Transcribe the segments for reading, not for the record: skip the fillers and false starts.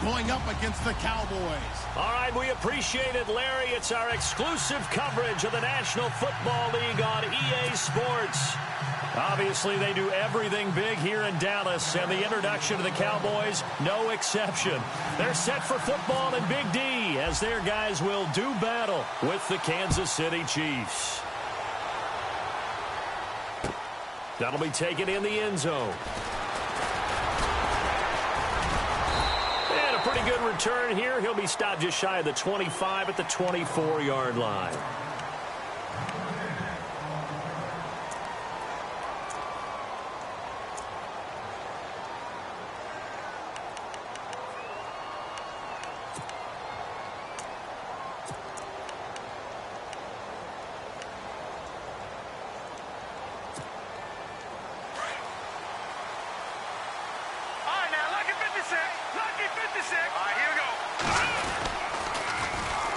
going up against the Cowboys. All right, we appreciate it, Larry. It's our exclusive coverage of the National Football League on EA Sports. Obviously, they do everything big here in Dallas, and the introduction to the Cowboys, no exception. They're set for football in Big D as their guys will do battle with the Kansas City Chiefs. That'll be taken in the end zone. And a pretty good return here. He'll be stopped just shy of the 25 at the 24-yard line.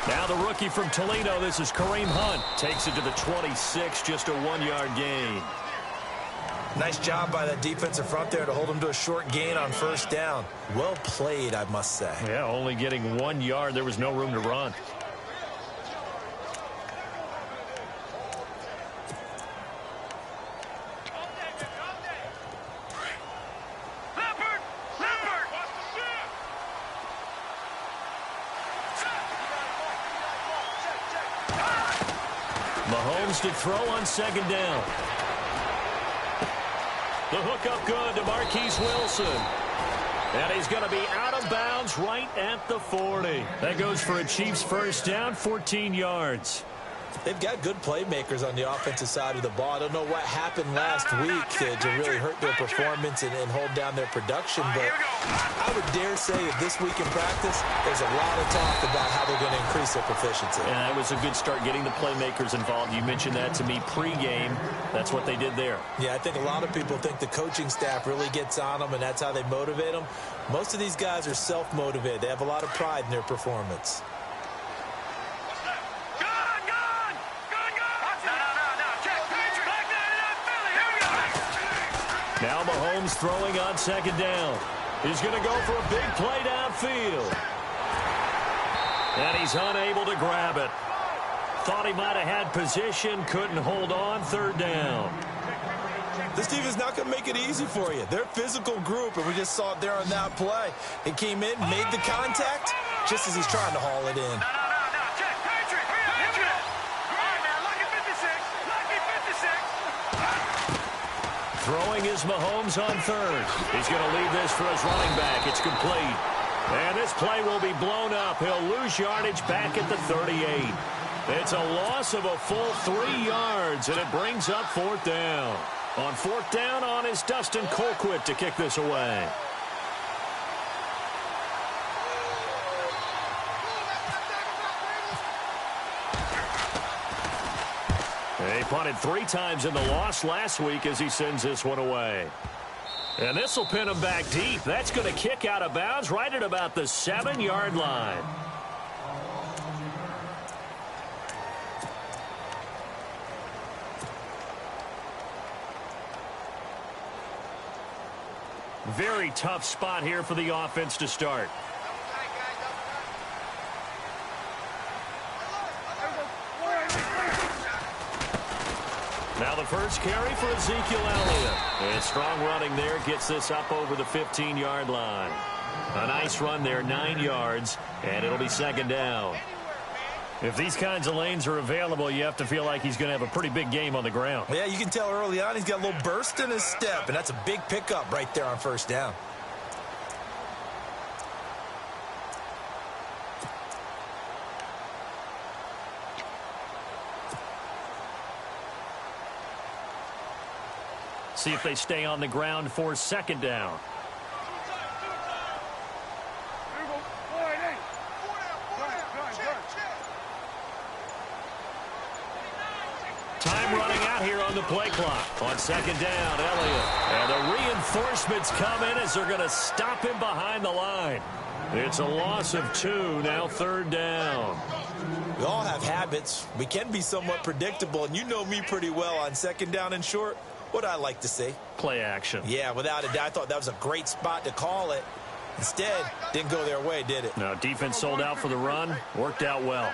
Now the rookie from Toledo, this is Kareem Hunt, takes it to the 26, just a 1-yard gain. Nice job by that defensive front there to hold him to a short gain on first down. Well played, I must say. Yeah, only getting 1 yard. There was no room to run. Mahomes to throw on second down. The hook up good to Marquise Wilson. And he's going to be out of bounds right at the 40. That goes for a Chiefs first down, 14 yards. They've got good playmakers on the offensive side of the ball. I don't know what happened last week to really hurt their performance and hold down their production, but I would dare say that this week in practice, there's a lot of talk about how they're going to increase their proficiency. And that was a good start getting the playmakers involved. You mentioned that to me pregame. That's what they did there. Yeah, I think a lot of people think the coaching staff really gets on them, and that's how they motivate them. Most of these guys are self-motivated. They have a lot of pride in their performance. Now Mahomes throwing on second down. He's going to go for a big play downfield. And he's unable to grab it. Thought he might have had position, couldn't hold on, third down. This team is not going to make it easy for you. They're a physical group, and we just saw it there on that play. He came in, made the contact, just as he's trying to haul it in. Throwing is Mahomes on third. He's going to leave this for his running back. It's complete. And this play will be blown up. He'll lose yardage back at the 38. It's a loss of a full 3 yards, and it brings up fourth down. On fourth down on is Dustin Colquitt to kick this away. He punted 3 times in the loss last week as he sends this one away. And this will pin him back deep. That's going to kick out of bounds right at about the 7-yard line. Very tough spot here for the offense to start. Now the first carry for Ezekiel Elliott. And strong running there gets this up over the 15-yard line. A nice run there, 9 yards, and it'll be second down. If these kinds of lanes are available, you have to feel like he's going to have a pretty big game on the ground. Yeah, you can tell early on he's got a little burst in his step, and that's a big pickup right there on first down. See if they stay on the ground for second down. Time running out here on the play clock. On second down, Elliott. And the reinforcements come in as they're going to stop him behind the line. It's a loss of 2, now third down. We all have habits. We can be somewhat predictable, and you know me pretty well on second down and short. What I like to see. Play action. Yeah, without a doubt. I thought that was a great spot to call it. Instead, didn't go their way, did it? Now, defense sold out for the run. Worked out well.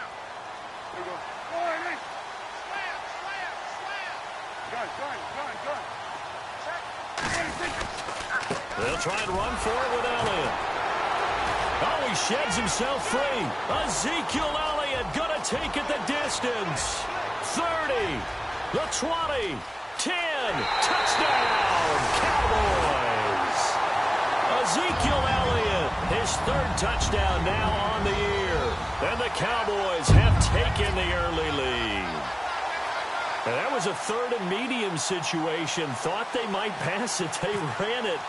They'll try and run for it with Elliott. Oh, he sheds himself free. Ezekiel Elliott gonna take it the distance. 30, the 20, 10, touchdown, Cowboys. Ezekiel Elliott, his third touchdown now on the year. And the Cowboys have taken the early lead. And that was a third and medium situation. Thought they might pass it. They ran it.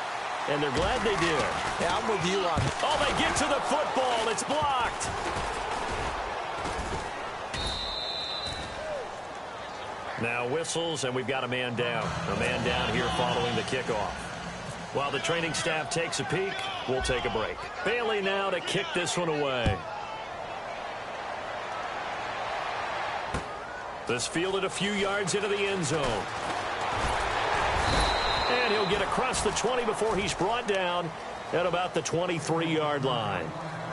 And they're glad they did. Yeah, I'm with you on it. Oh, they get to the football. It's blocked. Now whistles, and we've got a man down. A man down here following the kickoff. While the training staff takes a peek, we'll take a break. Bailey now to kick this one away. This fielded a few yards into the end zone. And he'll get across the 20 before he's brought down at about the 23-yard line.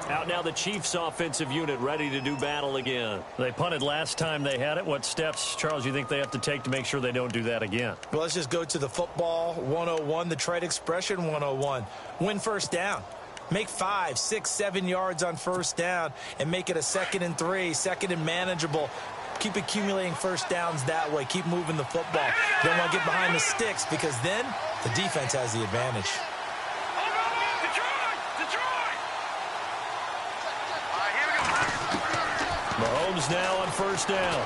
Out now the Chiefs offensive unit ready to do battle again. They punted last time they had it. What steps, Charles, you think they have to take to make sure they don't do that again? Well, let's just go to the football 101, the trade expression 101. Win first down. Make 5, 6, 7 yards on first down and make it a 2nd and 3, 2nd and manageable. Keep accumulating first downs that way. Keep moving the football. You don't want to get behind the sticks because then the defense has the advantage. Mahomes now on first down.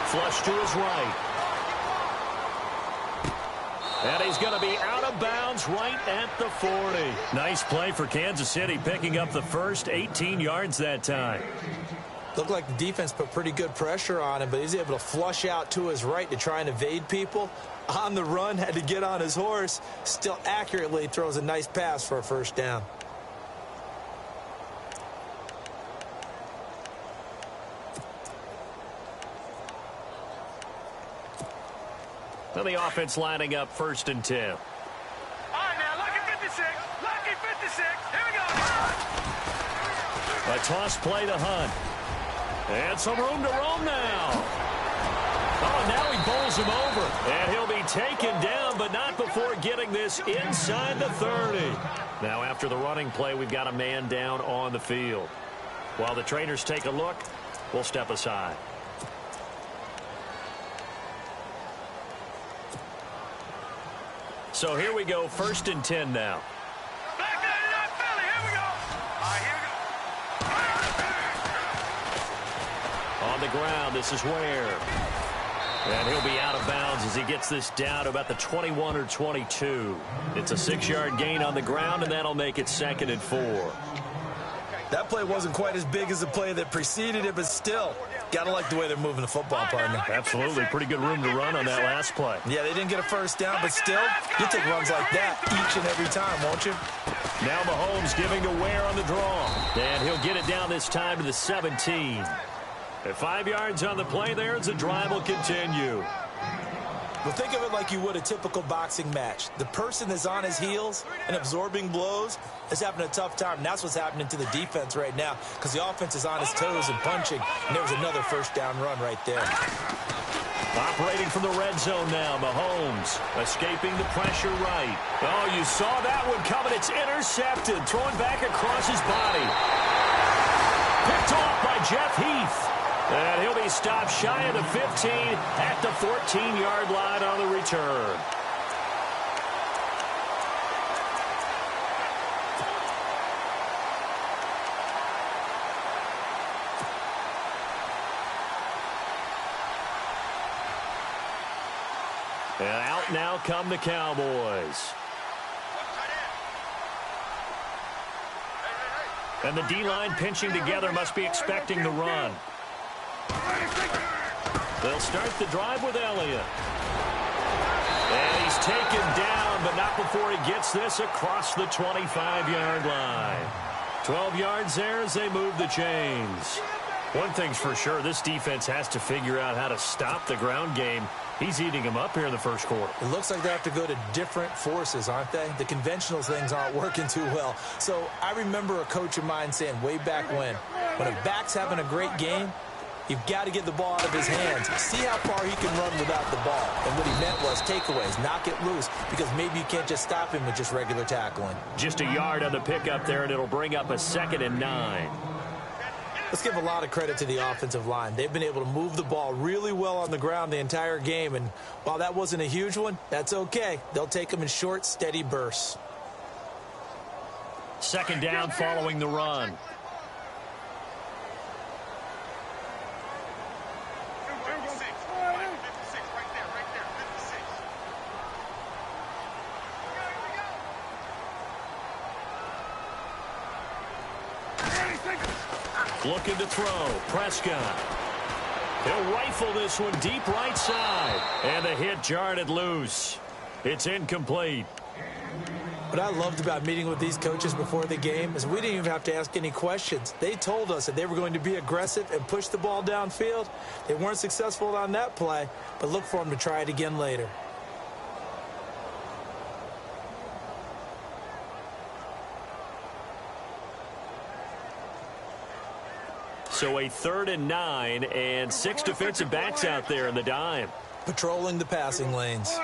Flush to his right. And he's going to be out of bounds right at the 40. Nice play for Kansas City, picking up the first 18 yards that time. Looked like the defense put pretty good pressure on him, but he's able to flush out to his right to try and evade people. On the run, had to get on his horse. Still accurately throws a nice pass for a first down. Now the offense lining up 1st and 10. All right, now, lucky 56. Lucky 56. Here we go. A toss play to Hunt. And some room to roam now. Oh, and now he bowls him over. And he'll be taken down, but not before getting this inside the 30. Now after the running play, we've got a man down on the field. While the trainers take a look, we'll step aside. So here we go, 1st and 10 now. Back there in that Philly. Here we go. All right, here we go. On the ground, this is Ware. And he'll be out of bounds as he gets this down to about the 21 or 22. It's a 6-yard gain on the ground, and that'll make it 2nd and 4. That play wasn't quite as big as the play that preceded it, but still, gotta like the way they're moving the football, partner. Absolutely. Pretty good room to run on that last play. Yeah, they didn't get a first down, but still, you take runs like that each and every time, won't you? Now Mahomes giving to Ware on the draw. And he'll get it down this time to the 17. At 5 yards on the play there, the drive will continue. Well, think of it like you would a typical boxing match. The person that's on his heels and absorbing blows is having a tough time. And that's what's happening to the defense right now because the offense is on his toes and punching. And there was another first down run right there. Operating from the red zone now, Mahomes escaping the pressure right. Oh, you saw that one coming. It's intercepted. Throwing back across his body. Picked off by Jeff Heath. And he'll be stopped shy of the 15 at the 14-yard line on the return. And out now come the Cowboys. And the D-line pinching together must be expecting the run. They'll start the drive with Elliott. And he's taken down, but not before he gets this across the 25-yard line. 12 yards there as they move the chains. One thing's for sure, this defense has to figure out how to stop the ground game. He's eating them up here in the first quarter. It looks like they have to go to different forces, aren't they? The conventional things aren't working too well. So I remember a coach of mine saying way back when a back's having a great game, you've got to get the ball out of his hands. See how far he can run without the ball. And what he meant was takeaways, knock it loose, because maybe you can't just stop him with just regular tackling. Just a yard on the pickup there, and it'll bring up a 2nd and 9. Let's give a lot of credit to the offensive line. They've been able to move the ball really well on the ground the entire game, and while that wasn't a huge one, that's okay. They'll take them in short, steady bursts. 2nd down following the run. Looking to throw. Prescott. He'll rifle this one deep right side. And the hit jarred it loose. It's incomplete. What I loved about meeting with these coaches before the game is we didn't even have to ask any questions. They told us that they were going to be aggressive and push the ball downfield. They weren't successful on that play, but look for them to try it again later. So a 3rd and 9 and 6 defensive backs out there in the dime. Patrolling the passing lanes.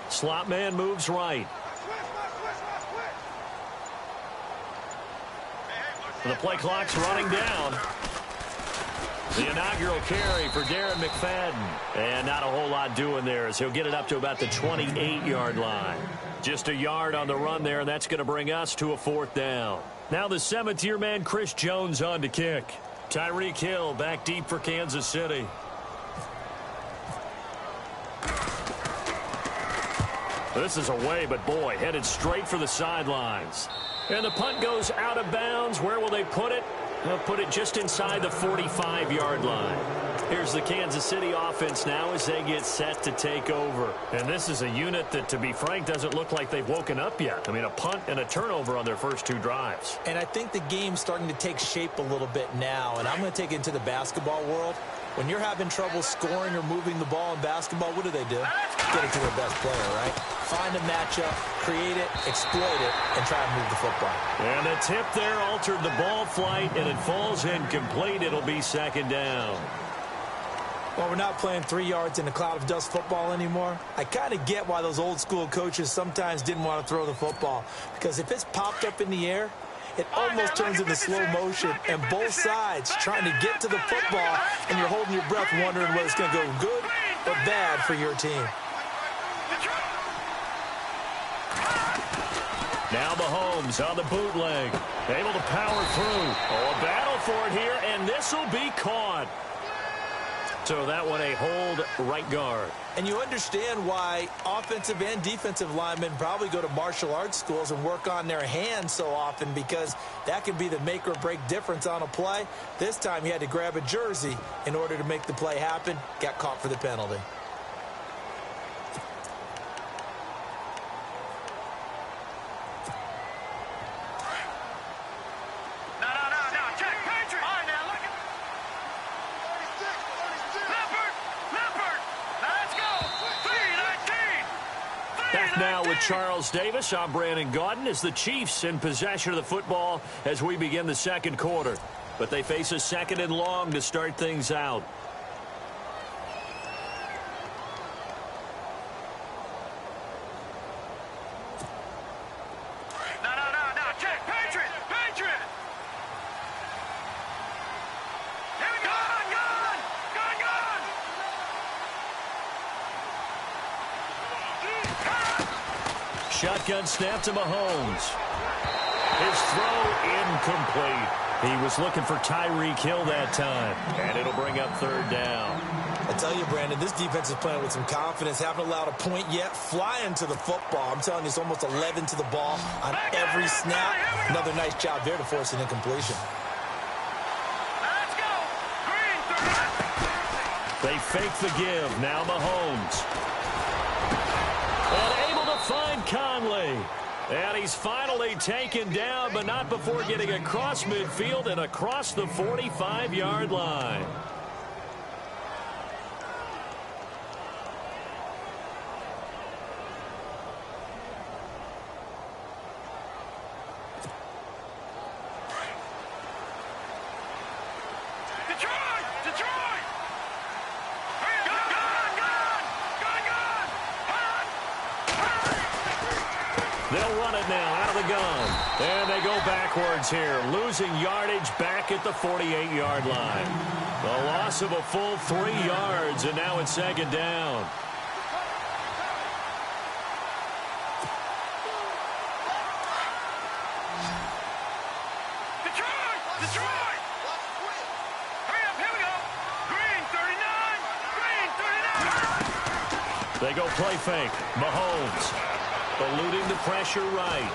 Slot man moves right. The play clock's running down. The inaugural carry for Darren McFadden. And not a whole lot doing there as he'll get it up to about the 28-yard line. Just a yard on the run there, and that's going to bring us to a 4th down. Now the 7th-year man Chris Jones on to kick. Tyreek Hill back deep for Kansas City. This is away, but boy, headed straight for the sidelines. And the punt goes out of bounds. Where will they put it? They'll put it just inside the 45-yard line. Here's the Kansas City offense now as they get set to take over. And this is a unit that, to be frank, doesn't look like they've woken up yet. I mean, a punt and a turnover on their first 2 drives. And I think the game's starting to take shape a little bit now. And I'm going to take it into the basketball world. When you're having trouble scoring or moving the ball in basketball, what do? Get it to their best player, right? Find a matchup, create it, exploit it, and try and move the football. And the tip there altered the ball flight, and it falls incomplete. It'll be 2nd down. Well, we're not playing 3 yards in a cloud of dust football anymore. I kind of get why those old school coaches sometimes didn't want to throw the football. Because if it's popped up in the air, it almost turns into slow motion, and both sides trying to get to the football, and you're holding your breath wondering whether it's going to go good or bad for your team. Now Mahomes on the bootleg, able to power through. Oh, a battle for it here, and this will be caught. So that one a hold right guard. And you understand why offensive and defensive linemen probably go to martial arts schools and work on their hands so often, because that can be the make or break difference on a play. This time he had to grab a jersey in order to make the play happen. Got caught for the penalty. Now with Charles Davis, I'm Brandon Gaudin as the Chiefs in possession of the football as we begin the 2nd quarter. But they face a 2nd and long to start things out. Shotgun snap to Mahomes. His throw incomplete. He was looking for Tyreek Hill that time. And it'll bring up 3rd down. I tell you, Brandon, this defense is playing with some confidence. Haven't allowed a point yet. Flying to the football. I'm telling you, it's almost 11 to the ball on every snap. Another nice job there to force an incompletion. Let's go. Green 3. They fake the give. Now Mahomes. And able to find Conley. And he's finally taken down, but not before getting across midfield and across the 45-yard line. They'll run it now out of the gun. And they go backwards here, losing yardage back at the 48-yard line. A loss of a full 3 yards, and now it's second down. Detroit! Hurry up, here we go. Green 39. Green 39. They go play fake. Mahomes eluding the pressure right.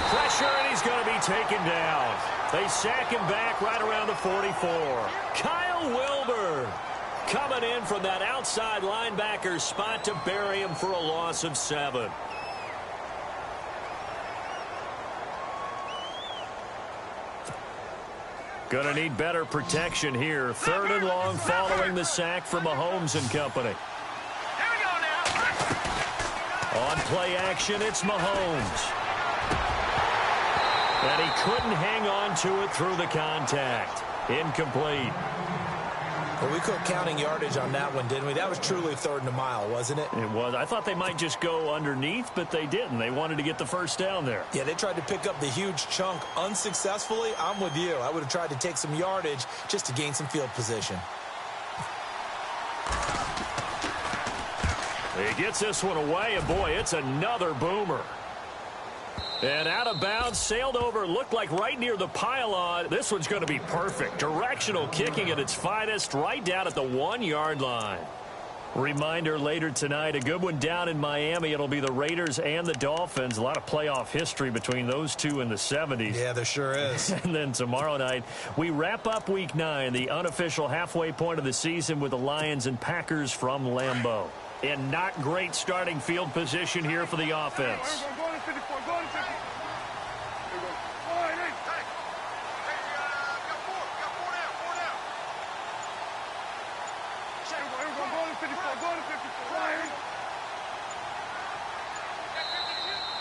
Pressure, and he's going to be taken down. They sack him back right around the 44. Kyle Wilbur coming in from that outside linebacker spot to bury him for a loss of 7. Going to need better protection here. 3rd and long following the sack from Mahomes and company. On play action, it's Mahomes. And he couldn't hang on to it through the contact. Incomplete. Well, we quit counting yardage on that one, didn't we? That was truly 3rd and a mile, wasn't it? It was. I thought they might just go underneath, but they didn't. They wanted to get the first down there. Yeah, they tried to pick up the huge chunk unsuccessfully. I'm with you. I would have tried to take some yardage just to gain some field position. He gets this one away, and boy, it's another boomer. And out of bounds, sailed over, looked like right near the pylon. This one's going to be perfect. Directional kicking at its finest, right down at the 1-yard line. Reminder later tonight, a good one down in Miami. It'll be the Raiders and the Dolphins. A lot of playoff history between those two in the 70s. Yeah, there sure is. And then tomorrow night, we wrap up Week 9, the unofficial halfway point of the season with the Lions and Packers from Lambeau. And not great starting field position here for the offense.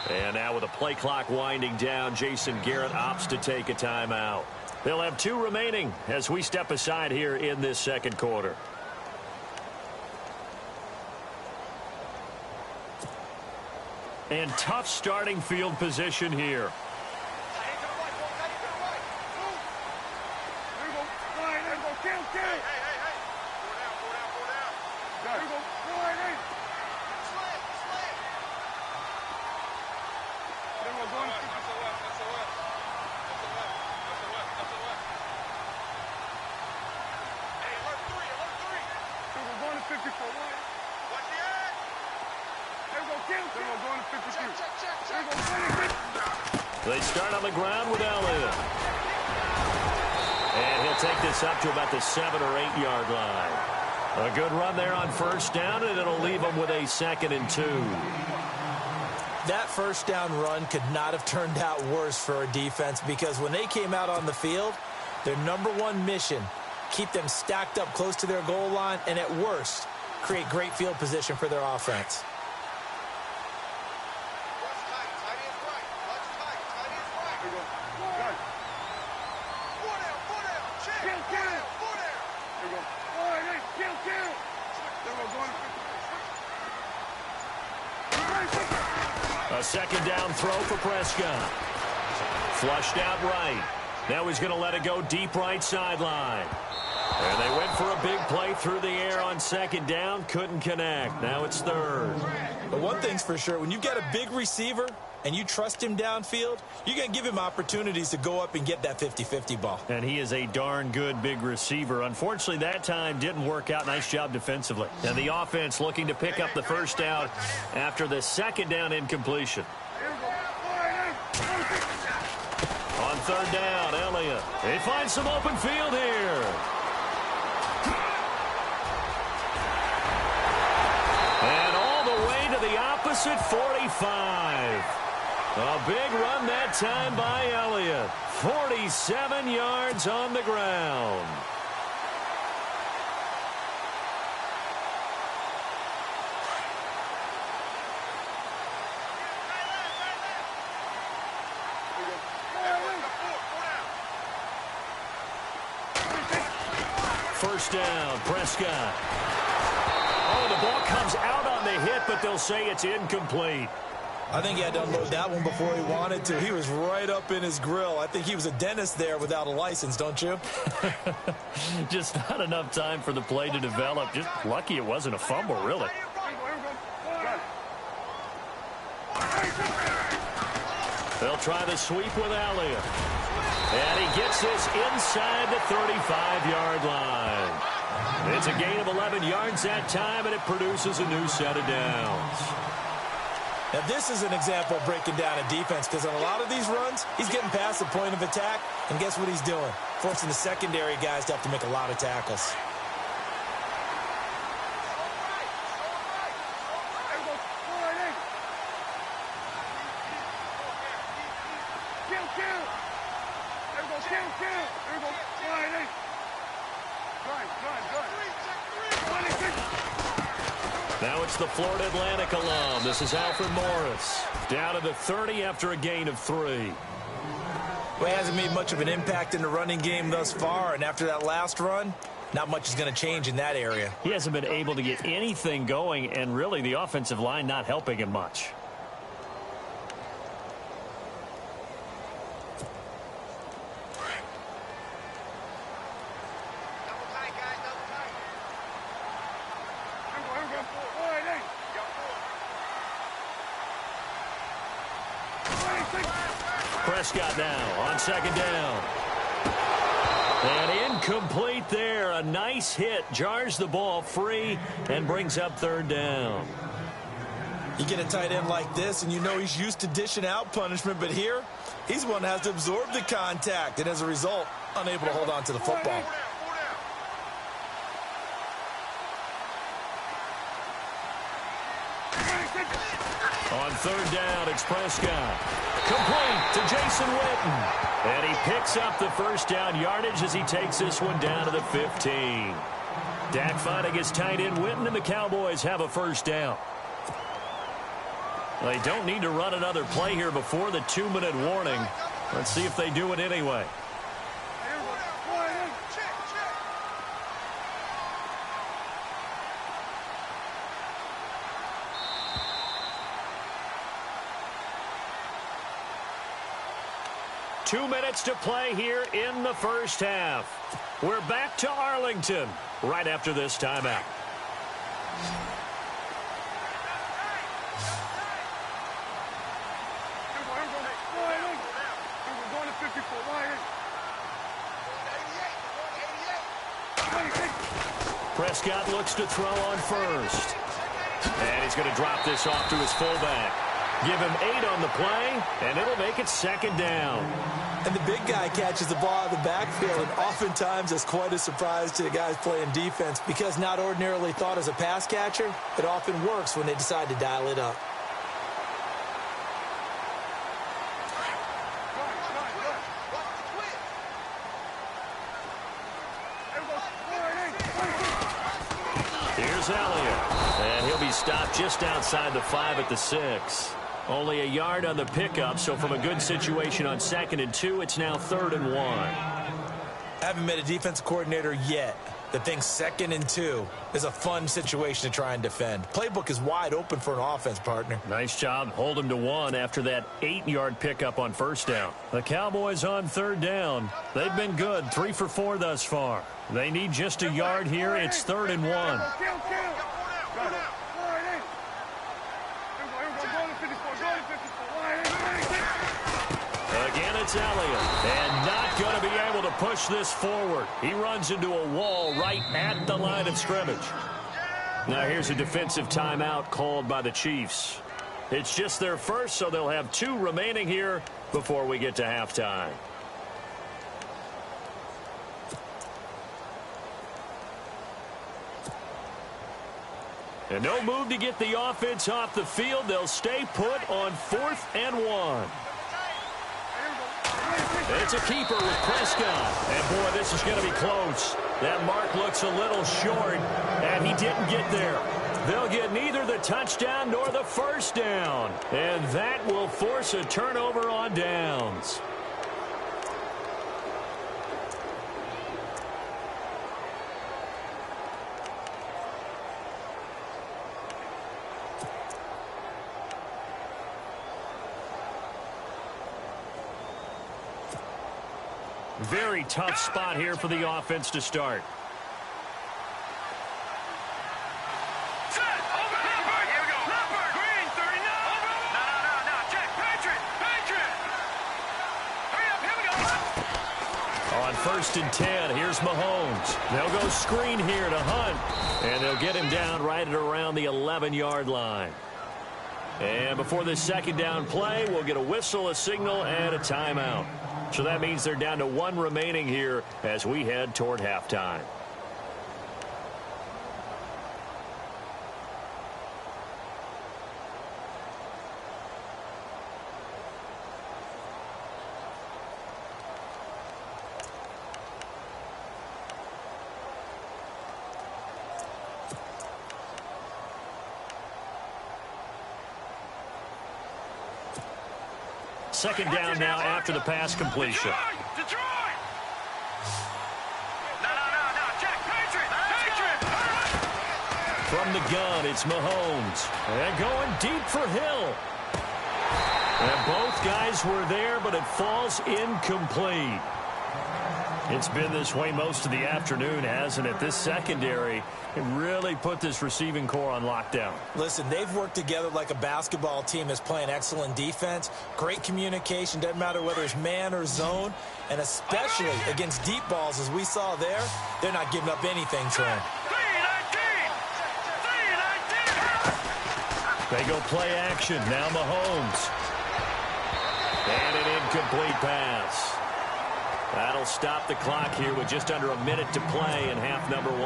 And now with the play clock winding down, Jason Garrett opts to take a timeout. They'll have 2 remaining as we step aside here in this second quarter. And tough starting field position here. They start on the ground with Elliott. And he'll take this up to about the 7 or 8 yard line. A good run there on first down, and it'll leave them with a 2nd and 2. That first down run could not have turned out worse for a defense, because when they came out on the field, their #1 mission, keep them stacked up close to their goal line, and at worst, create great field position for their offense. A 2nd down throw for Prescott. Flushed out right. Now he's going to let it go deep right sideline. And they went for a big play through the air on 2nd down. Couldn't connect. Now it's 3rd. But one thing's for sure, when you've got a big receiver and you trust him downfield, you're going to give him opportunities to go up and get that 50-50 ball. And he is a darn good big receiver. Unfortunately, that time didn't work out. Nice job defensively. And the offense looking to pick up the first down after the 2nd down incompletion. On 3rd down, Elliott. They find some open field here. us at 45. A big run that time by Elliott. 47 yards on the ground. First down, Prescott. Oh, the ball comes out on the hit, but they'll say it's incomplete. I think he had to unload that one before he wanted to. He was right up in his grill. I think he was a dentist there without a license, don't you? Just not enough time for the play to develop. Just lucky it wasn't a fumble, really. They'll try the sweep with Elliott. And he gets this inside the 35-yard line. It's a gain of 11 yards that time, and it produces a new set of downs. Now, this is an example of breaking down a defense, because on a lot of these runs, he's getting past the point of attack, and guess what he's doing? Forcing the secondary guys to have to make a lot of tackles. Now it's the Florida Atlantic alum. This is Alfred Morris. Down to the 30 after a gain of 3. Well, he hasn't made much of an impact in the running game thus far, and after that last run, not much is going to change in that area. He hasn't been able to get anything going, and really the offensive line not helping him much. Prescott now on second down. And incomplete there. A nice hit. Jars the ball free and brings up third down. You get a tight end like this, and you know he's used to dishing out punishment, but here, he's the one that has to absorb the contact, and as a result, unable to hold on to the football. On third down, it's Prescott. Complete to Jason Witten. And he picks up the first down yardage as he takes this one down to the 15. Dak finding his tight end Witten, and the Cowboys have a first down. They don't need to run another play here before the 2-minute warning. Let's see if they do it anyway. 2 minutes to play here in the first half. We're back to Arlington right after this timeout. Prescott looks to throw on first. And he's going to drop this off to his fullback. Give him 8 on the play, and it'll make it second down. And the big guy catches the ball out of the backfield, and oftentimes that's quite a surprise to the guys playing defense, because not ordinarily thought as a pass catcher, it often works when they decide to dial it up. Here's Elliott, and he'll be stopped just outside the 5 at the 6. Only a yard on the pickup, so from a good situation on 2nd and 2, it's now 3rd and 1. I haven't met a defensive coordinator yet that thinks 2nd and 2 is a fun situation to try and defend. Playbook is wide open for an offense, partner. Nice job. Hold him to 1 after that 8-yard pickup on first down. The Cowboys on 3rd down. They've been good, 3 for 4 thus far. They need just a yard here. It's 3rd and 1. Again, it's Elliott, and not going to be able to push this forward. He runs into a wall right at the line of scrimmage. Now here's a defensive timeout called by the Chiefs. It's just their first, so they'll have 2 remaining here before we get to halftime. And no move to get the offense off the field. They'll stay put on 4th and 1. It's a keeper with Prescott. And, boy, this is going to be close. That mark looks a little short, and he didn't get there. They'll get neither the touchdown nor the first down. And that will force a turnover on downs. Very tough spot here for the offense to start. On 1st and 10, here's Mahomes. They'll go screen here to Hunt, and they'll get him down right at around the 11-yard line. And before this second down play, we'll get a whistle, a signal, and a timeout. So that means they're down to 1 remaining here as we head toward halftime. Second down now after the pass completion. Detroit! No, check, Patriot! From the gun, it's Mahomes. And going deep for Hill. And both guys were there, but it falls incomplete. It's been this way most of the afternoon, hasn't it? This secondary really put this receiving core on lockdown. Listen, they've worked together like a basketball team that's playing excellent defense. Great communication. Doesn't matter whether it's man or zone. And especially against deep balls, as we saw there, they're not giving up anything to him. They go play action. Now Mahomes. And an incomplete pass. That'll stop the clock here with just under a minute to play in half number 1.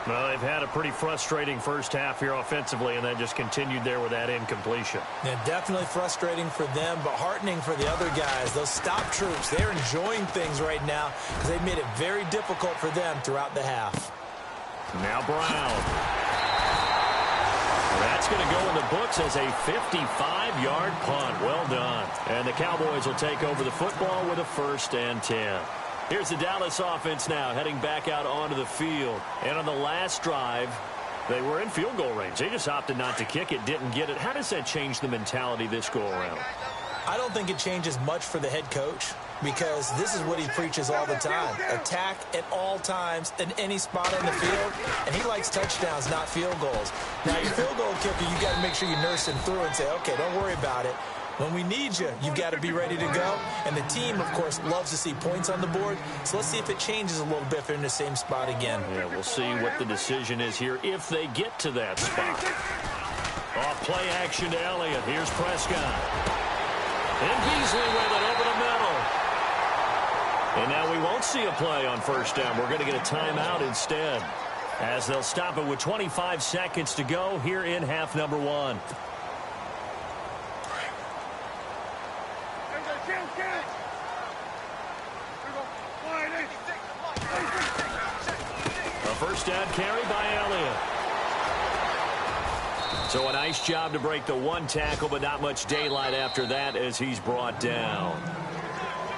Well, they've had a pretty frustrating first half here offensively, and then just continued there with that incompletion. Yeah, definitely frustrating for them, but heartening for the other guys. Those stop troops, they're enjoying things right now because they've made it very difficult for them throughout the half. Now Brown. That's going to go in the books as a 55-yard punt. Well done. And the Cowboys will take over the football with a 1st and 10. Here's the Dallas offense now heading back out onto the field. And on the last drive, they were in field goal range. They just opted not to kick it, didn't get it. How does that change the mentality this go around? I don't think it changes much for the head coach because this is what he preaches all the time. Attack at all times in any spot on the field, and he likes touchdowns, not field goals. Now, your field goal kicker, you got to make sure you nurse him through and say, okay, don't worry about it. When we need you, you've got to be ready to go. And the team, of course, loves to see points on the board. So let's see if it changes a little bit if they're in the same spot again. Yeah, we'll see what the decision is here if they get to that spot. Off play action to Elliott. Here's Prescott. And Beasley with it over the middle. And now we won't see a play on 1st down. We're going to get a timeout instead, as they'll stop it with 25 seconds to go here in half number 1. A 1st down carry by Elliott. So a nice job to break the 1 tackle, but not much daylight after that as he's brought down.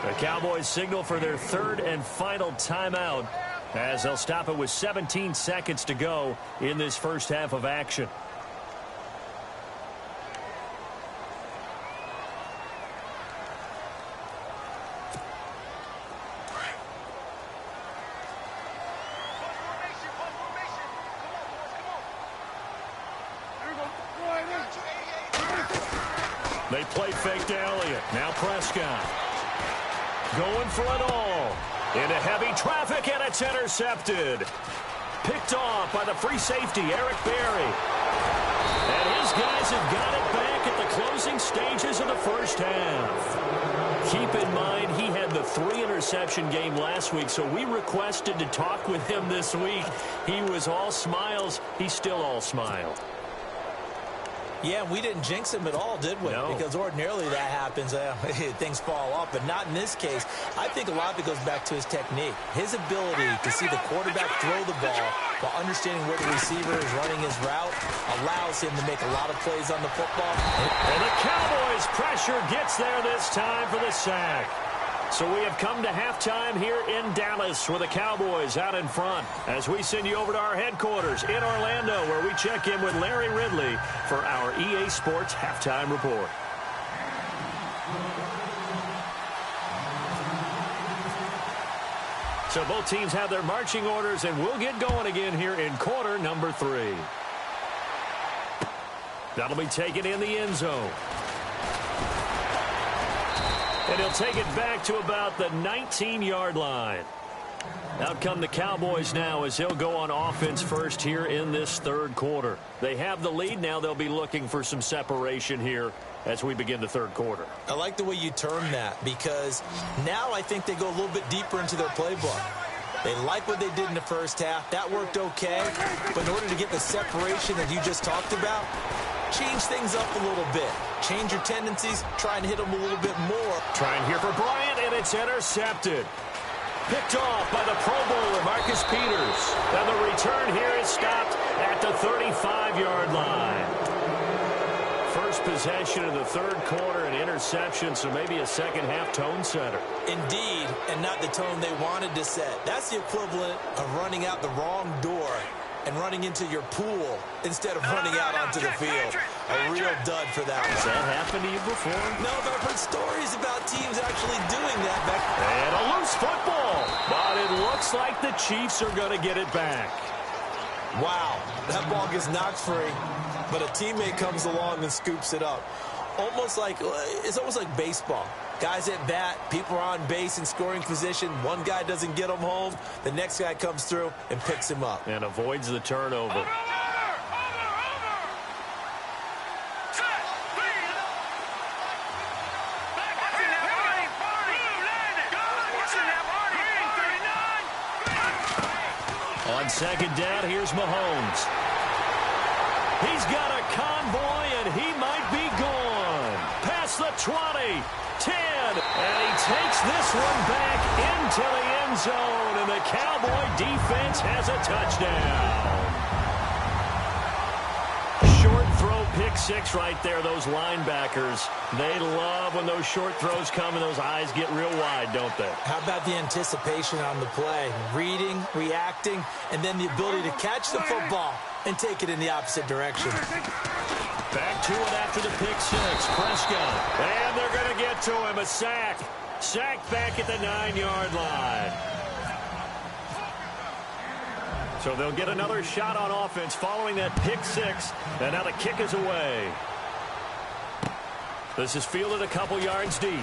The Cowboys signal for their 3rd and final timeout as they'll stop it with 17 seconds to go in this first half of action. They play fake to Elliott. Now Prescott. Going for it all. Into heavy traffic, and it's intercepted. Picked off by the free safety, Eric Berry. And his guys have got it back at the closing stages of the first half. Keep in mind, he had the 3-interception game last week, so we requested to talk with him this week. He was all smiles. He's still all smile. Yeah, we didn't jinx him at all, did we? No. Because ordinarily that happens. Things fall off, but not in this case. I think a lot of it goes back to his technique. His ability to see the quarterback throw the ball while understanding where the receiver is running his route allows him to make a lot of plays on the football. And the Cowboys' pressure gets there this time for the sack. So we have come to halftime here in Dallas with the Cowboys out in front as we send you over to our headquarters in Orlando where we check in with Larry Ridley for our EA Sports Halftime Report. So both teams have their marching orders, and we'll get going again here in quarter number 3. That'll be taken in the end zone. And he'll take it back to about the 19-yard line. Out come the Cowboys now as they'll go on offense first here in this third quarter. They have the lead. Now they'll be looking for some separation here as we begin the third quarter. I like the way you term that because now I think they go a little bit deeper into their playbook. They like what they did in the first half. That worked okay. But in order to get the separation that you just talked about, change things up a little bit. Change your tendencies. Try and hit them a little bit more. Trying here for Bryant, and it's intercepted. Picked off by the Pro Bowler, Marcus Peters. And the return here is stopped at the 35-yard line. First possession of the third quarter, an interception, so maybe a second-half tone setter. Indeed, and not the tone they wanted to set. That's the equivalent of running out the wrong door and running into your pool instead of running out onto the field. A real dud for that one. Has that happened to you before? No, but I've heard stories about teams actually doing that. And a loose football. But it looks like the Chiefs are going to get it back. Wow, that ball gets knocked free, but a teammate comes along and scoops it up. It's almost like baseball. Guys at bat, people are on base in scoring position. One guy doesn't get him home. The next guy comes through and picks him up. And avoids the turnover. On second down, here's Mahomes. He's got a convoy, and he might be gone. Past the 20. 10, and he takes this one back into the end zone, and the Cowboy defense has a touchdown. Short throw, pick six right there, those linebackers. They love when those short throws come and those eyes get real wide, don't they? How about the anticipation on the play? Reading, reacting, and then the ability to catch the football and take it in the opposite direction. Back to it after the pick six. Prescott. And they're going to get to him. A sack. Sacked back at the 9-yard line. So they'll get another shot on offense following that pick six. And now the kick is away. This is fielded a couple yards deep.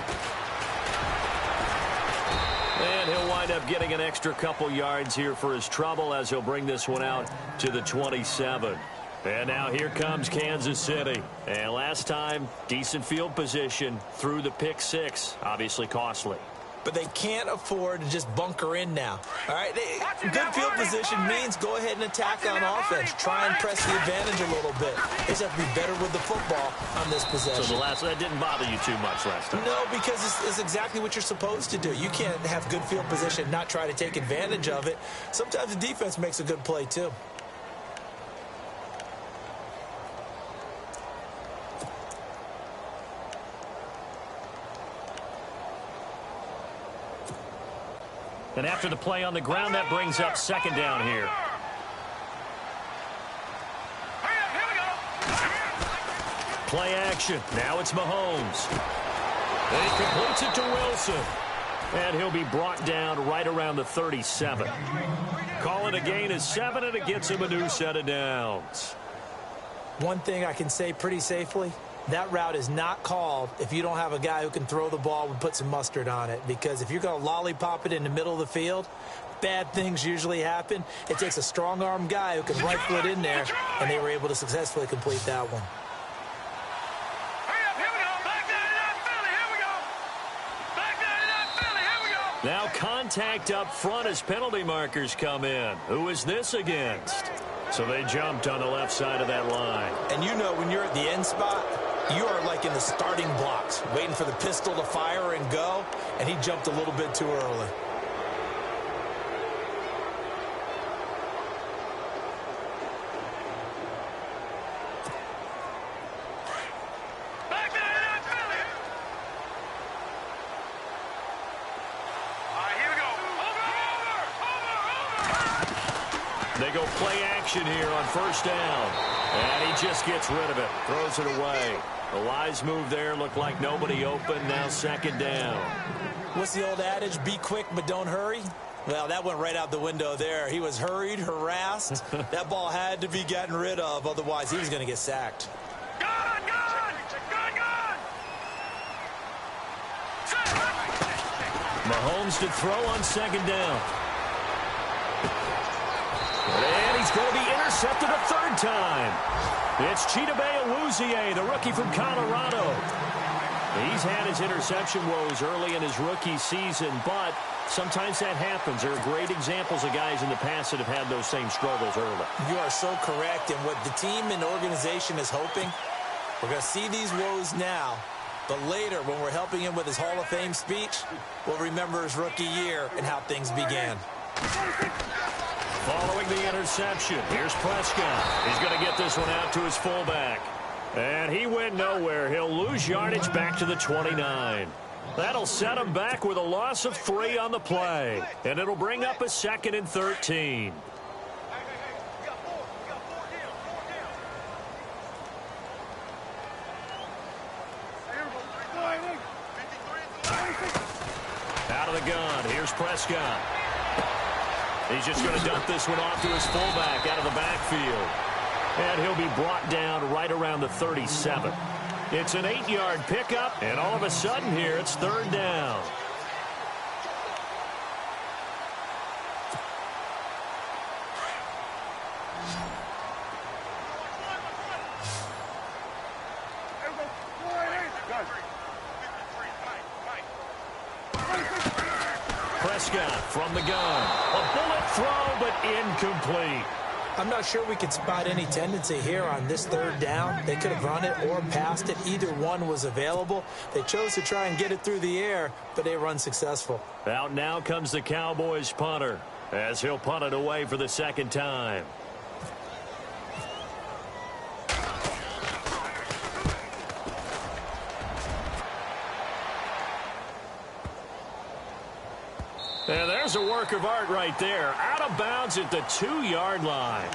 And he'll wind up getting an extra couple yards here for his trouble as he'll bring this one out to the 27. And now here comes Kansas City. And last time, decent field position through the pick six. Obviously costly. But they can't afford to just bunker in now. All right, good field position means go ahead and attack on offense. Try and press the advantage a little bit. They just have to be better with the football on this possession. So that didn't bother you too much last time? No, because it's exactly what you're supposed to do. You can't have good field position and not try to take advantage of it. Sometimes the defense makes a good play, too. And after the play on the ground, that brings up second down here. Play action. Now it's Mahomes. And he completes it to Wilson. And he'll be brought down right around the 37. Call it a gain of 7, and it gets him a new set of downs. One thing I can say pretty safely, that route is not called if you don't have a guy who can throw the ball and put some mustard on it. Because if you're going to lollipop it in the middle of the field, bad things usually happen. It takes a strong-arm guy who can rifle it in there, and they were able to successfully complete that one. Now contact up front as penalty markers come in. Who is this against? So they jumped on the left side of that line. And you know when you're at the end spot, you are like in the starting blocks, waiting for the pistol to fire and go, and he jumped a little bit too early. They go play action here on first down. And he just gets rid of it. Throws it away. A wise move there. Looked like nobody open. Now second down. What's the old adage? Be quick, but don't hurry. Well, that went right out the window there. He was hurried, harassed. That ball had to be gotten rid of. Otherwise, he was going to get sacked. Mahomes to throw on second down. And he's going to be intercepted a third time. It's Chidobe, the rookie from Colorado. He's had his interception woes early in his rookie season, but sometimes that happens. There are great examples of guys in the past that have had those same struggles early. You are so correct. And what the team and organization is hoping, we're going to see these woes now, but later when we're helping him with his Hall of Fame speech, we'll remember his rookie year and how things began. Following the interception, here's Prescott. He's going to get this one out to his fullback. And he went nowhere. He'll lose yardage back to the 29. That'll set him back with a loss of 3 on the play. And it'll bring up a 2nd and 13. Out of the gun, here's Prescott. He's just going to dump this one off to his fullback out of the backfield. And he'll be brought down right around the 37. It's an 8-yard pickup, and all of a sudden here, it's third down. Prescott from the gun. A bullet throw, but incomplete. I'm not sure we could spot any tendency here on this third down. They could have run it or passed it. Either one was available. They chose to try and get it through the air, but they were unsuccessful. Out now comes the Cowboys punter as he'll punt it away for the second time. And there's a work of art right there. Out of bounds at the 2-yard line.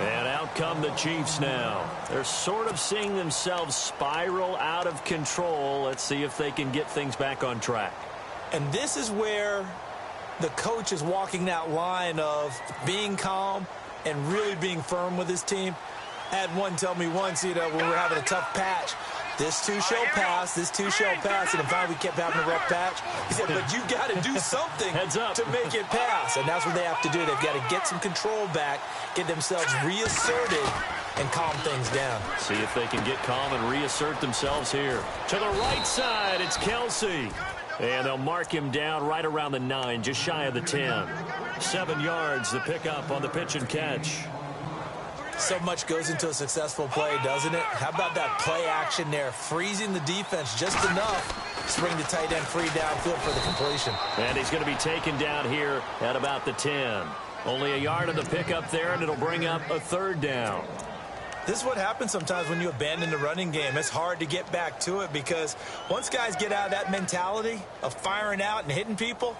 And out come the Chiefs now. They're sort of seeing themselves spiral out of control. Let's see if they can get things back on track. And this is where the coach is walking that line of being calm and really being firm with his team. I had one tell me once, when we were having a tough patch, this too shall pass, this too shall pass, and finally we kept having a rough patch. He said, but you got to do something to make it pass, and that's what they have to do. They've got to get some control back, get themselves reasserted, and calm things down. See if they can get calm and reassert themselves here. To the right side, it's Kelsey. And they'll mark him down right around the 9, just shy of the 10. 7 yards, the pickup on the pitch and catch. So much goes into a successful play, doesn't it? How about that play action there, freezing the defense just enough to bring the tight end free downfield for the completion. And he's going to be taken down here at about the 10. Only a yard of the pickup there, and it'll bring up a third down. This is what happens sometimes when you abandon the running game. It's hard to get back to it because once guys get out of that mentality of firing out and hitting people,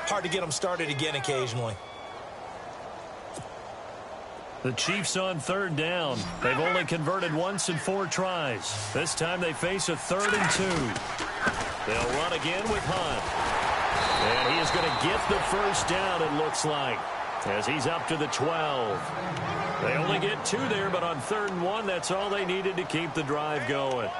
hard to get them started again occasionally. The Chiefs on third down. They've only converted once in 4 tries. This time they face a 3rd and 2. They'll run again with Hunt. And he is going to get the first down, it looks like, as he's up to the 12. They only get 2 there, but on 3rd and 1, that's all they needed to keep the drive going.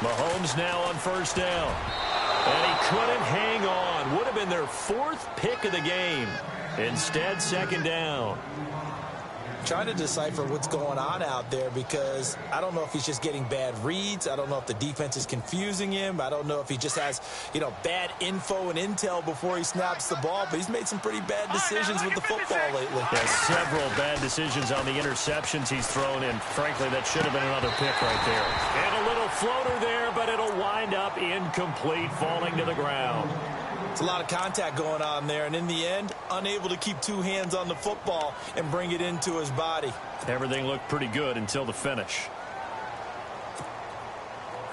Mahomes Rams now on first down. And he couldn't hang on. Would have been their 4th pick of the game. Instead, second down. Trying to decipher what's going on out there because I don't know if he's just getting bad reads. I don't know if the defense is confusing him. I don't know if he just has, bad info and intel before he snaps the ball. But he's made some pretty bad decisions with the football lately. Yeah, several bad decisions on the interceptions he's thrown, and frankly, that should have been another pick right there. And a little floater there, but it'll wind up incomplete, falling to the ground. It's a lot of contact going on there, and in the end, unable to keep 2 hands on the football and bring it into his body. Everything looked pretty good until the finish.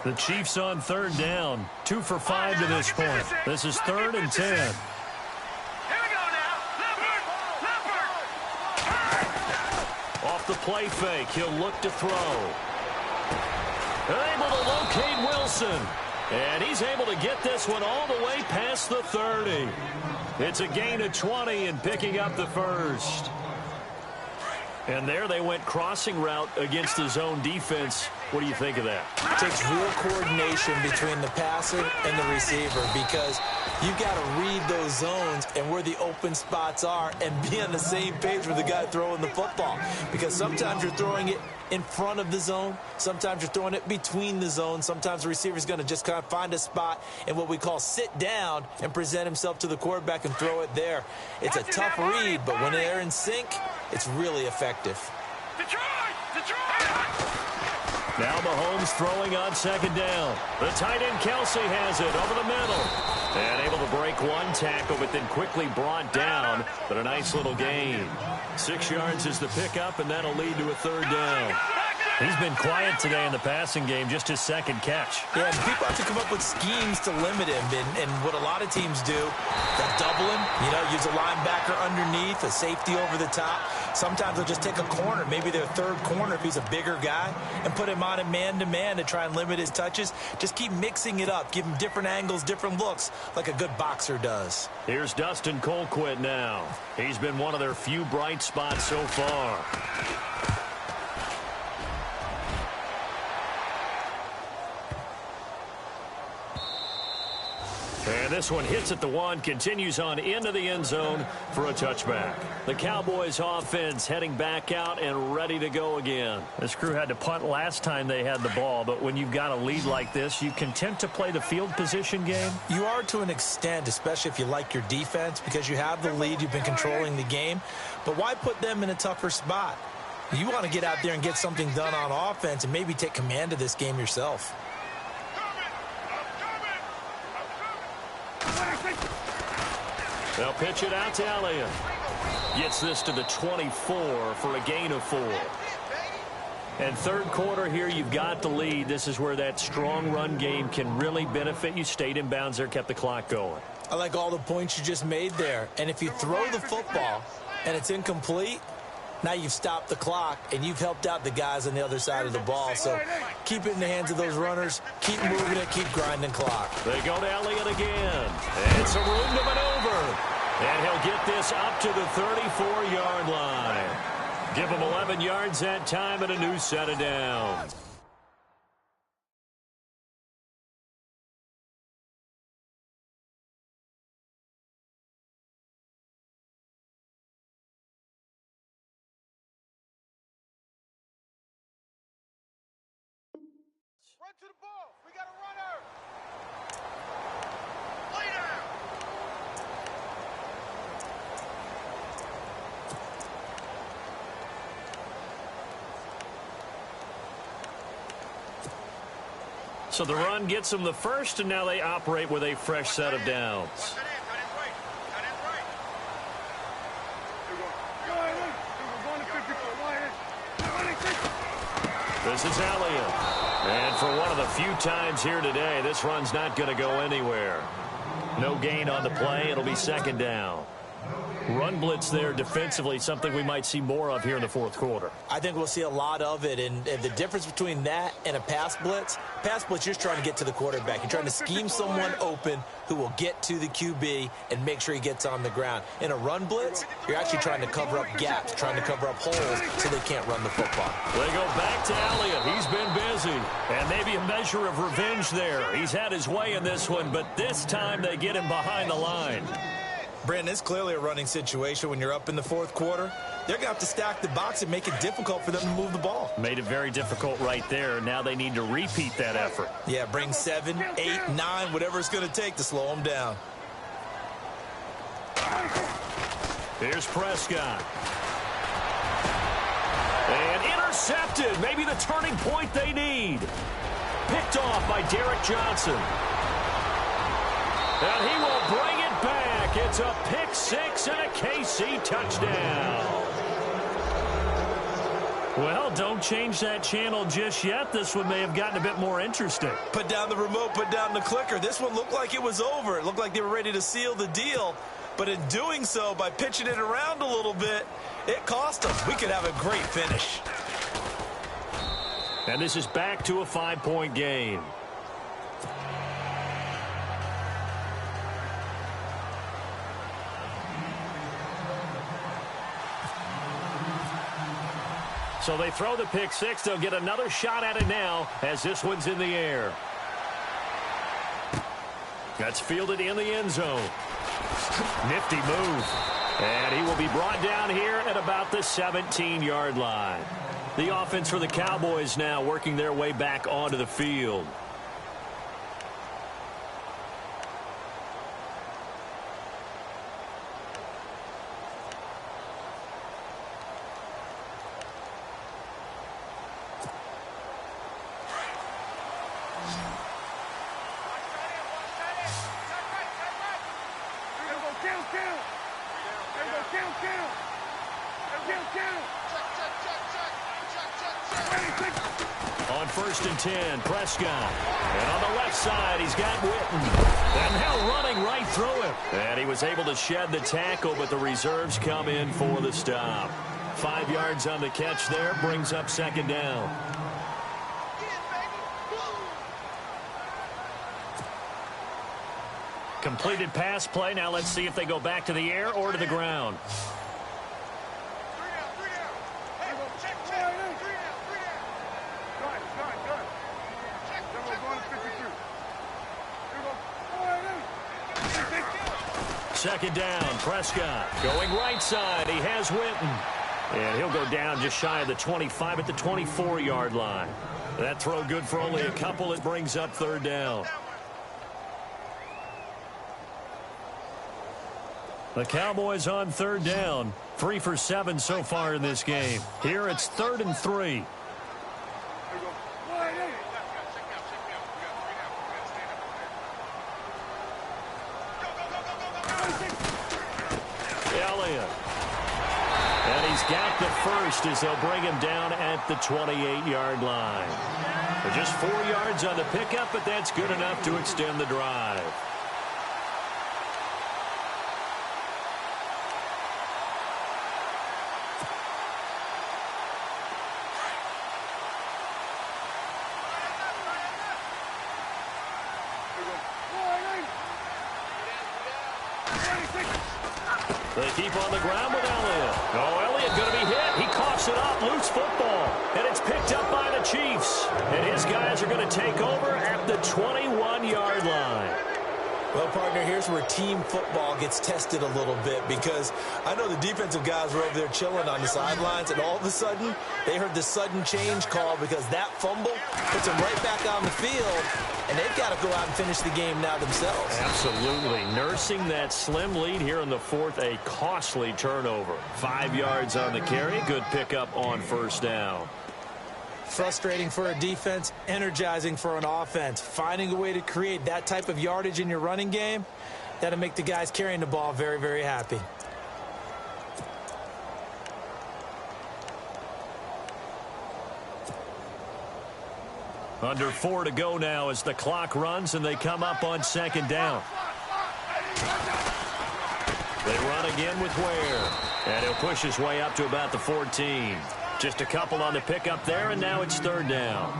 The Chiefs on third down, 2 for 5 to this point. This is 3rd and 10. Here we go now. Leopard. Off the play fake, he'll look to throw. Able to locate Wilson. And he's able to get this one all the way past the 30. It's a gain of 20 and picking up the first. And there they went crossing route against the zone defense. What do you think of that? It takes real coordination between the passer and the receiver because you've got to read those zones and where the open spots are and be on the same page with the guy throwing the football. Because sometimes you're throwing it in front of the zone. Sometimes you're throwing it between the zones. Sometimes the receiver's going to just kind of find a spot in what we call sit down and present himself to the quarterback and throw it there. It's a tough read, but when they're in sync, it's really effective. Now Mahomes throwing on second down. The tight end Kelsey has it over the middle. And able to break one tackle, but then quickly brought down. But a nice little gain. 6 yards is the pickup, and that'll lead to a third down. He's been quiet today in the passing game, just his 2nd catch. Yeah, and people have to come up with schemes to limit him. And what a lot of teams do, they'll double him, use a linebacker underneath, a safety over the top. Sometimes they'll just take a corner, maybe their 3rd corner if he's a bigger guy, and put him on a man-to-man to try and limit his touches. Just keep mixing it up, give him different angles, different looks, like a good boxer does. Here's Dustin Colquitt now. He's been one of their few bright spots so far. And this one hits at the 1, continues on into the end zone for a touchback. The Cowboys offense heading back out and ready to go again. This crew had to punt last time they had the ball, but when you've got a lead like this, you content to play the field position game? You are to an extent, especially if you like your defense, because you have the lead, you've been controlling the game. But why put them in a tougher spot? You want to get out there and get something done on offense and maybe take command of this game yourself. They'll pitch it out to Elliott. Gets this to the 24 for a gain of 4. And third quarter here, you've got the lead. This is where that strong run game can really benefit you. Stayed in bounds there, kept the clock going. I like all the points you just made there. And if you throw the football and it's incomplete, now you've stopped the clock and you've helped out the guys on the other side of the ball. So keep it in the hands of those runners. Keep moving it. Keep grinding clock. They go to Elliott again. And some room to maneuver. And he'll get this up to the 34-yard line. Give him 11 yards that time and a new set of downs. Run to the ball. We got a runner. Lay down. So the run gets them the first, and now they operate with a fresh set of downs. This is Elliott. And for one of the few times here today, this run's not going to go anywhere. No gain on the play. It'll be second down. Run blitz there defensively, something we might see more of here in the fourth quarter. I think we'll see a lot of it, and the difference between that and a pass blitz, you're just trying to get to the quarterback. You're trying to scheme someone open who will get to the QB and make sure he gets on the ground. In a run blitz, you're actually trying to cover up gaps, trying to cover up holes so they can't run the football. They go back to Elliott. He's been busy. And maybe a measure of revenge there. He's had his way in this one, but this time they get him behind the line. Brandon, it's clearly a running situation when you're up in the fourth quarter. They're going to have to stack the box and make it difficult for them to move the ball. Made it very difficult right there. Now they need to repeat that effort. Yeah, bring 7, 8, 9, whatever it's going to take to slow them down. Here's Prescott. And intercepted. Maybe the turning point they need. Picked off by Derek Johnson. And he will bring it back. It's a pick six and a KC touchdown. Well, don't change that channel just yet. This one may have gotten a bit more interesting. Put down the remote, put down the clicker. This one looked like it was over. It looked like they were ready to seal the deal. But in doing so, by pitching it around a little bit, it cost them. We could have a great finish. And this is back to a 5-point game. So they throw the pick six. They'll get another shot at it now as this one's in the air. That's fielded in the end zone. Nifty move. And he will be brought down here at about the 17-yard line. The offense for the Cowboys now working their way back onto the field. On 1st and 10, Prescott. And on the left side, he's got Witten. And now running right through him. And he was able to shed the tackle, but the reserves come in for the stop. 5 yards on the catch there, brings up 2nd down. Completed pass play. Now let's see if they go back to the air or to the ground. Second down, Prescott going right side. He has Witten. And he'll go down just shy of the 25 at the 24-yard line. That throw good for only a couple. It brings up 3rd down. The Cowboys on 3rd down. 3 for 7 so far in this game. Here it's 3rd and 3. Elliott. And he's got the first as they'll bring him down at the 28-yard line. Just 4 yards on the pickup, but that's good enough to extend the drive. They keep on the ground with Elliott. Oh, Elliott going to be hit. He coughs it up. Loose football. And it's picked up by the Chiefs. And his guys are going to take over at the 21-yard line. Well, partner, here's where team football gets tested a little bit, because I know the defensive guys were over there chilling on the sidelines, and all of a sudden they heard the sudden change call because that fumble puts them right back on the field, and they've got to go out and finish the game now themselves. Absolutely. Nursing that slim lead here in the 4th, a costly turnover. 5 yards on the carry. Good pickup on 1st down. Frustrating for a defense, energizing for an offense. Finding a way to create that type of yardage in your running game, that'll make the guys carrying the ball very, very happy. Under 4 to go now as the clock runs and they come up on 2nd down. They run again with Ware. And he'll push his way up to about the 14. Just a couple on the pickup there, and now it's third down.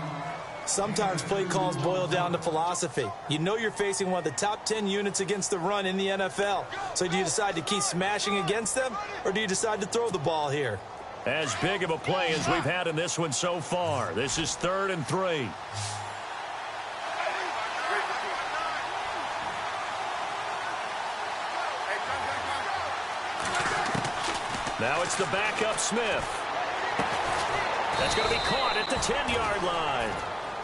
Sometimes play calls boil down to philosophy. You know you're facing one of the top 10 units against the run in the NFL. So do you decide to keep smashing against them, or do you decide to throw the ball here? As big of a play as we've had in this one so far. This is 3rd and 3. Now it's the backup Smith. That's going to be caught at the 10-yard line.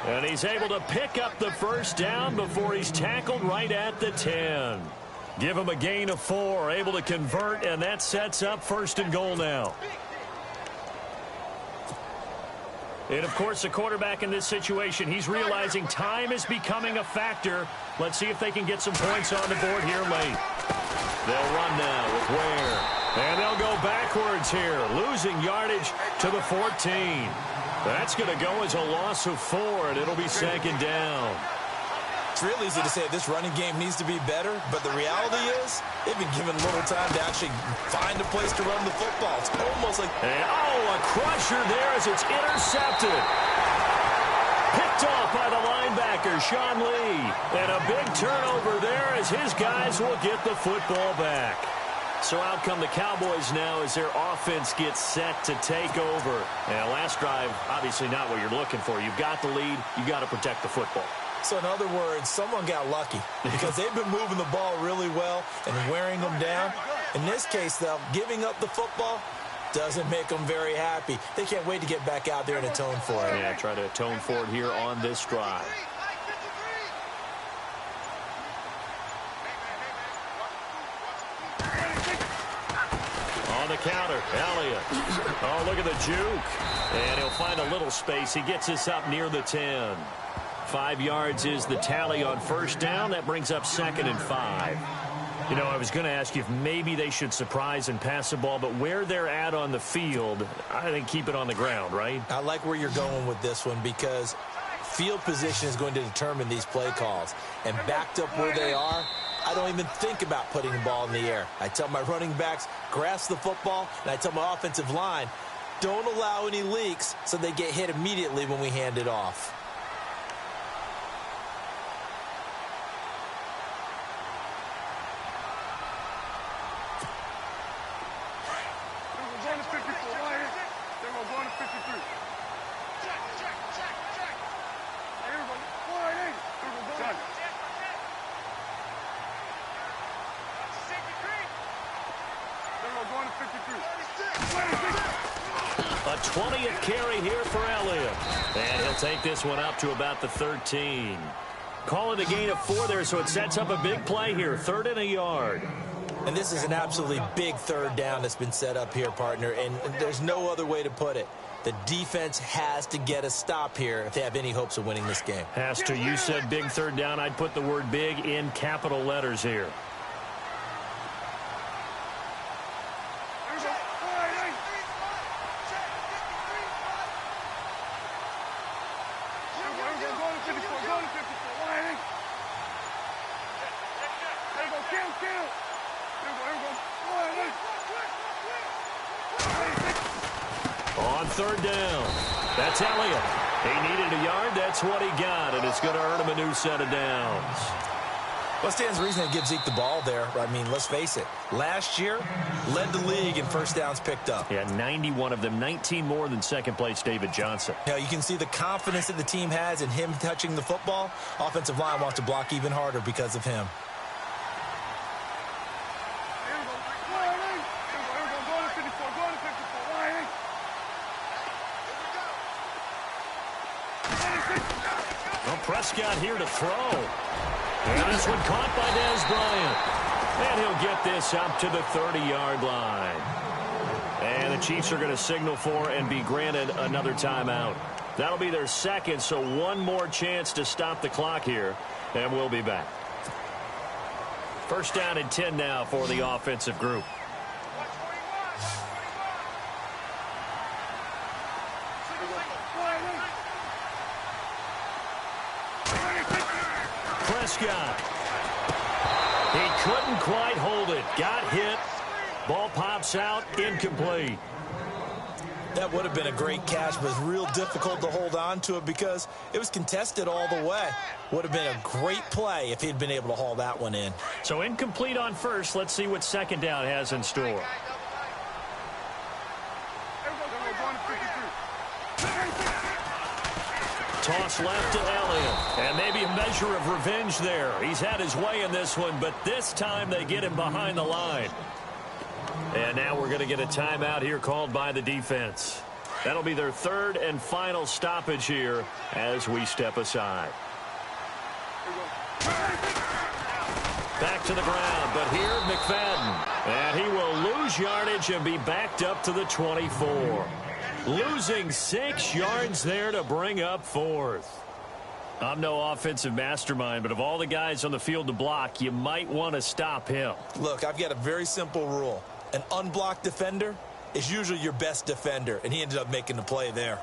And he's able to pick up the first down before he's tackled right at the 10. Give him a gain of 4, able to convert, and that sets up 1st and goal now. And, of course, the quarterback in this situation, he's realizing time is becoming a factor. Let's see if they can get some points on the board here late. They'll run now with Ware. And they'll go backwards here, losing yardage to the 14. That's going to go as a loss of 4, and it'll be 2nd down. It's real easy to say this running game needs to be better, but the reality is they've been given little time to actually find a place to run the football. It's almost like... And, a crusher there as it's intercepted. Picked off by the linebacker, Sean Lee. And a big turnover there as his guys will get the football back. So out come the Cowboys now as their offense gets set to take over. And last drive, obviously not what you're looking for. You've got the lead. You've got to protect the football. So in other words, someone got lucky because they've been moving the ball really well and wearing them down. In this case, though, giving up the football doesn't make them very happy. They can't wait to get back out there and atone for it. Yeah, try to atone for it here on this drive. On the counter, Elliott. Oh, look at the juke. And he'll find a little space. He gets us up near the 10. 5 yards is the tally on first down. That brings up 2nd and 5. You know, I was going to ask you if maybe they should surprise and pass the ball, but where they're at on the field, I think keep it on the ground, right? I like where you're going with this one because field position is going to determine these play calls. And backed up where they are, I don't even think about putting the ball in the air. I tell my running backs, grasp the football, and I tell my offensive line, don't allow any leaks so they get hit immediately when we hand it off. A 20th carry here for Elliott. And he'll take this one up to about the 13. Call it a gain of 4 there, so it sets up a big play here. 3rd and a yard. And this is an absolutely big 3rd down that's been set up here, partner, and there's no other way to put it. The defense has to get a stop here if they have any hopes of winning this game. Has to. You said big 3rd down. I'd put the word big in capital letters here. On 3rd down, that's Elliott. He needed a yard. That's what he got, and it's going to earn him a new set of downs. Well, stands to reason to give Zeke the ball there. I mean, let's face it. Last year, led the league in first downs picked up. Yeah, 91 of them, 19 more than second-place David Johnson. Now, you can see the confidence that the team has in him touching the football. Offensive line wants to block even harder because of him. Well, Prescott here to throw. And this one caught by Dez Bryant. And he'll get this up to the 30-yard line. And the Chiefs are going to signal for and be granted another timeout. That'll be their 2nd, so one more chance to stop the clock here. And we'll be back. 1st down and 10 now for the offensive group. Prescott. He couldn't quite hold it. Got hit. Ball pops out, incomplete. That would have been a great catch, but it's real difficult to hold on to it because it was contested all the way. Would have been a great play if he'd been able to haul that one in. So incomplete on first. Let's see what second down has in store. Toss left to Elliott. And maybe a measure of revenge there. He's had his way in this one, but this time they get him behind the line. And now we're going to get a timeout here called by the defense. That'll be their third and final stoppage here as we step aside. Back to the ground, but here McFadden. And he will lose yardage and be backed up to the 24. Losing 6 yards there to bring up fourth. I'm no offensive mastermind, but of all the guys on the field to block, you might want to stop him. Look, I've got a very simple rule. An unblocked defender is usually your best defender, and he ended up making the play there.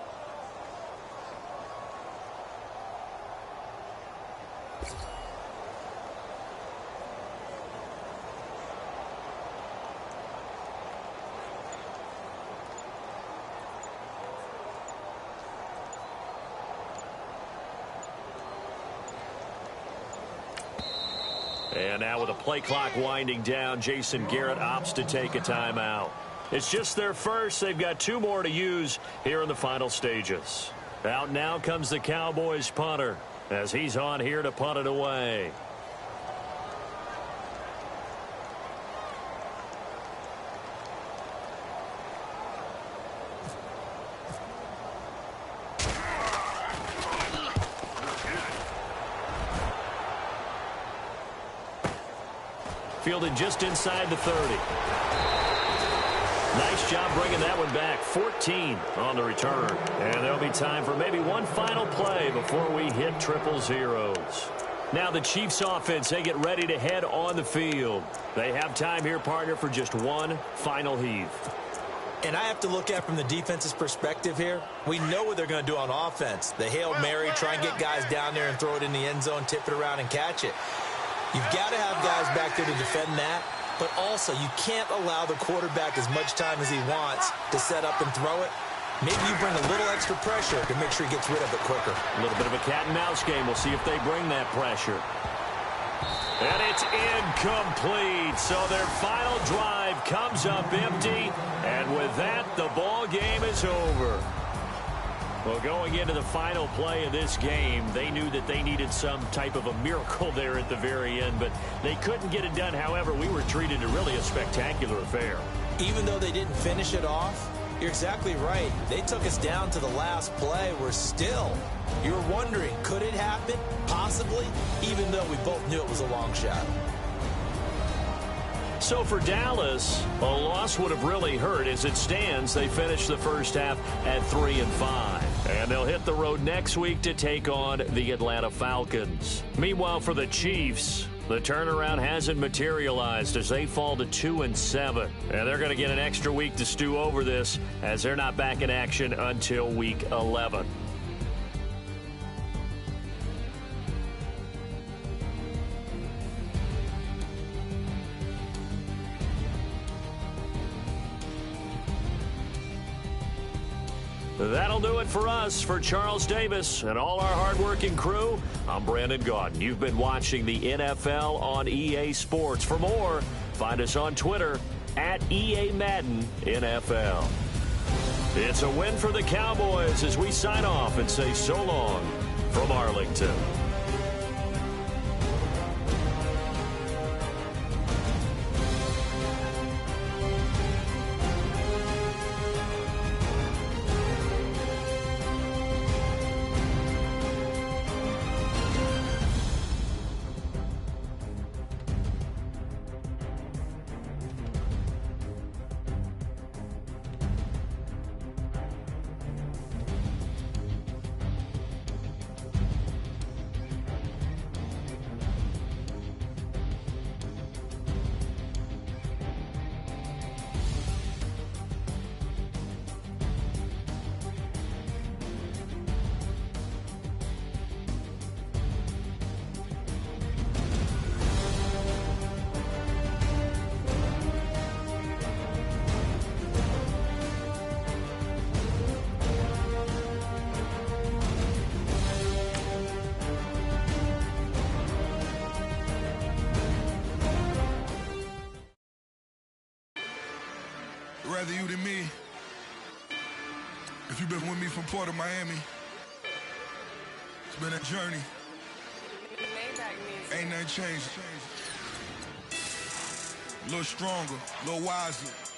And now with the play clock winding down, Jason Garrett opts to take a timeout. It's just their first. They've got 2 more to use here in the final stages. Out now comes the Cowboys punter as he's on here to punt it away. Fielded just inside the 30. Nice job bringing that one back. 14 on the return. And there'll be time for maybe one final play before we hit triple zeros. Now the Chiefs offense, they get ready to head on the field. They have time here, partner, for just one final heave. And I have to look at from the defense's perspective here. We know what they're going to do on offense. The Hail Mary, try and get guys down there and throw it in the end zone, tip it around and catch it. You've got to have guys back there to defend that, but also you can't allow the quarterback as much time as he wants to set up and throw it. Maybe you bring a little extra pressure to make sure he gets rid of it quicker. A little bit of a cat and mouse game. We'll see if they bring that pressure. And it's incomplete. So their final drive comes up empty, and with that, the ball game is over. Well, going into the final play of this game, they knew that they needed some type of a miracle there at the very end, but they couldn't get it done. However, we were treated to really a spectacular affair. Even though they didn't finish it off, you're exactly right. They took us down to the last play. We're still, you're wondering, could it happen? Possibly, even though we both knew it was a long shot. So for Dallas, a loss would have really hurt. As it stands, they finished the first half at 3-5. And they'll hit the road next week to take on the Atlanta Falcons. Meanwhile, for the Chiefs, the turnaround hasn't materialized as they fall to 2-7. And they're going to get an extra week to stew over this as they're not back in action until week 11. That'll do it for us. For Charles Davis and all our hardworking crew, I'm Brandon Gaudin. You've been watching the NFL on EA Sports. For more, find us on Twitter at EA Madden NFL. It's a win for the Cowboys as we sign off and say so long from Arlington. rather you than me. If you've been with me from Port of Miami, it's been a journey. Ain't nothing changed. A little stronger, a little wiser.